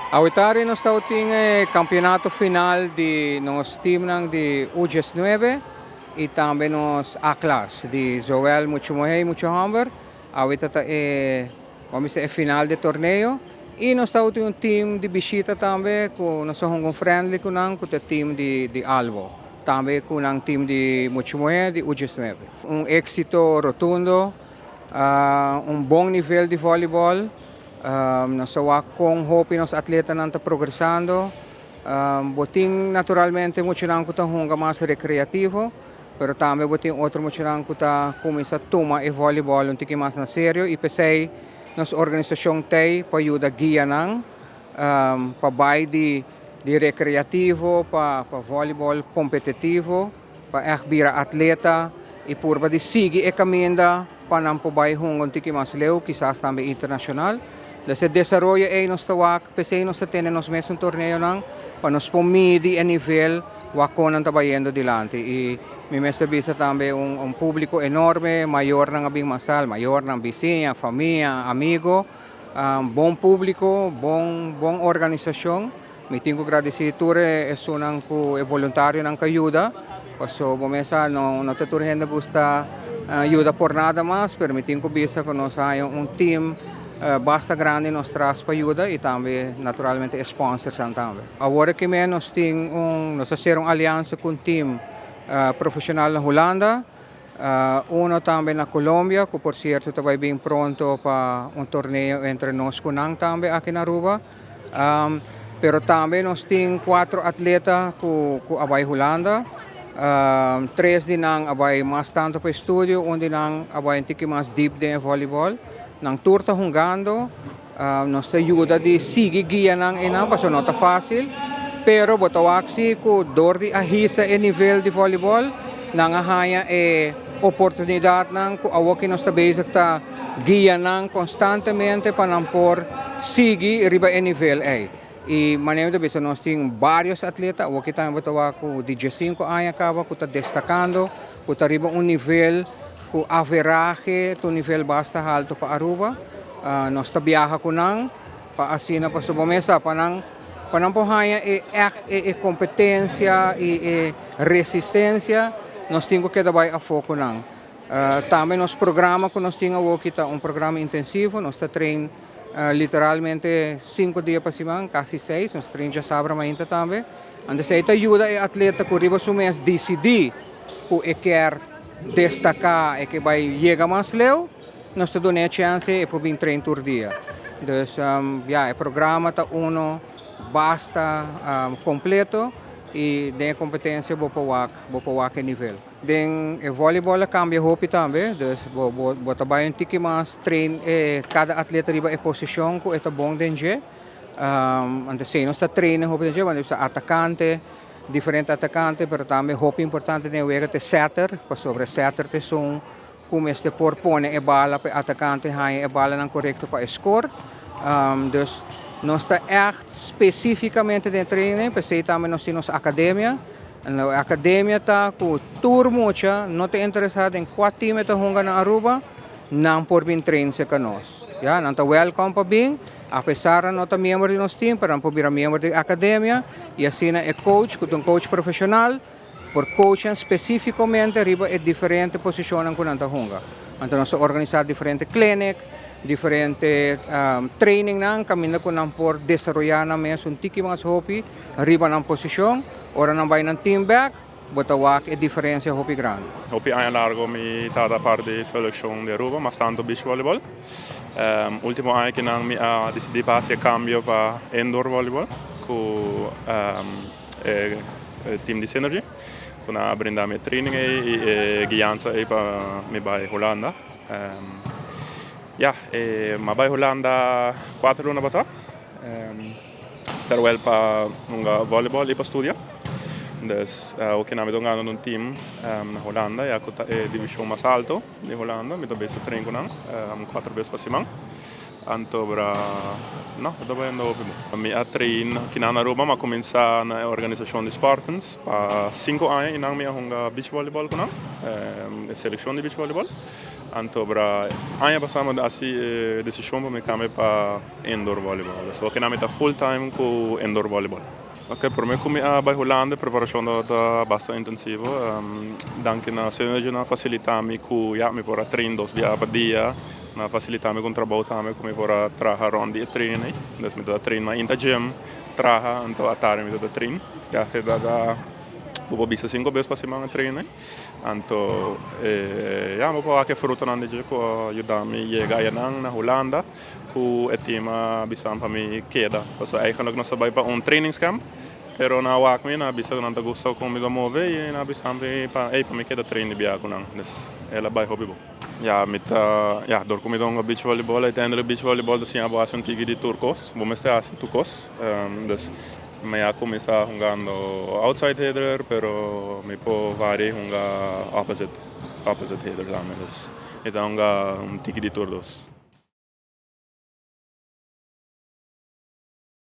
Ahorita nós estamos em campeonato final de nos time de U19 e também nos A-class de Joel muito morrer muito hammer. Ahorita vamos dizer final de torneio e nós estamos um time de visita também com nós somos um friendly com o time de Alvo. Também com um time de muito morrer de U19. Êxito rotundo, bom nível de voleibol. Nasawa kung hope nos atleta nanta progresando. Boting naturalmente muito nang kuta hunga mas recreativo, pero também boting outro muito nang kuta começa tuma e voleibol um tiki mas na sério e pensei nos organização tei para ajuda guia nang para bai de recreativo para voleibol competitivo para bira atleta e por de sige e caminda para não bai hunga um tiki mas leu quizás também internacional. Se desarrolla aí nos tawak, pensei nos tenen nos mesmos torneio nang para nos pomidi a nível wakonan tabayendo dilante e mi mesa bisa também público enorme, maior ng abing masal, maior ng vizinha, família, amigo, bom público, bom organização. Mi tengo agradeciture es unang ko voluntario ng kayuda. So bomesa no teturhen gusta ayuda por nada más, pero mi tengo bisa con nos hay un team basta grande nos traz para ajuda e também naturalmente sponsors também. Agora que nós temos fazer uma aliança com um time profissional na Holanda, uno também na Colômbia, que por certo está bem pronto para torneio entre nós com nang também aqui na Aruba. Pero também nós temos 4 atletas que abay Holanda. 3 de nang abay mais tanto para estúdio, de nang abay tiki mais deep de voleibol. Nang tour ta jugando, nos ajuda de seguir guia nang ina, paso não tá fácil, pero botawaksi ko dor de ahisa e nível de voleibol, nang ahaya e oportunidade nang ko awaki nos tabezak ta guia nang constantemente para não por seguir riba e nível e. E maneira de beso nós tem vários atletas, awaki tayo botawako de 15 aya kaba ko ta destacando, ko ta riba nível o average to nível basta alto para Aruba. Nós tabiaha ko nang paasina pa sa bomesa panang pohaya e competência e resistência nós temos que dar a foco nang. Também nos programa que nós temos kita programa intensivo, nós está trein literalmente 5 dias para semana, quase 6, nós trein já sabra mainta também. Anda se ita ajuda e atleta ko riba sumes decidir ko quer destacar e que vai chegar mais leu, nós te damos a chance e por 23 por dia. Então, o programa está basta completo e tem competência boa para nível. Den o voleibol cambia hopi também, então bota bem tiki mais trein cada atleta riba e posição ko eta bom denje. Antes se nós está treino hopi denje, mas atacante diferente atacante, pero também hope importante de ver que setter, para sobre setter te são como este por pone e bala para atacante hai e bala não correto para score. Dus nós está especificamente de treino, pensei também nós temos academia. A academia está com turma não te interessado em 4 times que jogam na Aruba, não por bem treino se conosco. Já, não está welcome para bem. Apesar de não estar membro de nosso time, para não virar membro da academia, e assim é coach, com um coach profissional, por coaching especificamente, riba é diferente posição que não está junga. Então nós organizamos diferente clinic, diferente training nang kami na kunang por desarrollar na mesmo tiki mas hopi, riba ng posição, ora nang bay ng team back, botawak é diferença hopi grande. Hopi año largo mi tada parte de selección de Aruba, mas tanto beach volleyball. Último año que mi decidí pasar cambio para indoor volleyball con team de Synergy, con brindar training e guianza para mi bay Holanda. Ma bay Holanda 4 luna pasada. Terwijl para volleyball e para studiar. Dus ook in Amsterdam een team naar Holanda, ja, de divisie más alto de Holanda, met een beetje trainen kunnen, 4 vezes per semana. Antobra, no, dopo andavo più. Mi train in Aruba, ma comincia una organizzazione di Spartans, per 5 anni in Angmia honga beach volleyball kuna, selezione di beach volleyball. Anto para año pasado así decisión para me cambiar para indoor volleyball. So que nami ta full time com indoor volleyball. Ok, por me come a bij Holanda preparação da bastante intensivo. Danke na seja na facilitar me com ja me para trein 2 dias por dia. Na facilitar me com trabalho também como para trabalhar onde trein, né? Dus me da trein maar in the gym, trabalhar então a tarde me da trein. Ja se da Bobo bisa 5 vezes para semana treino, anto ja me pode que fruta não de que ajudar me chegar aí na Holanda, com o time bisa para me queda, porque eigenlijk nós sabai para trainingskamp, pero na wak me na bisa não tá gosto comigo mover e na bisa para me queda treino de biaco não, dus ela vai hobby bo. Ja, ja, door kom je dan beach volleyball, uiteindelijk beach volleyball, dus ja, was een tigre de Turcos, vou mostrar assim Turcos, dus me ha começado jugando outside header, pero me po vari junga opposite header também. Então, um tigre de todos.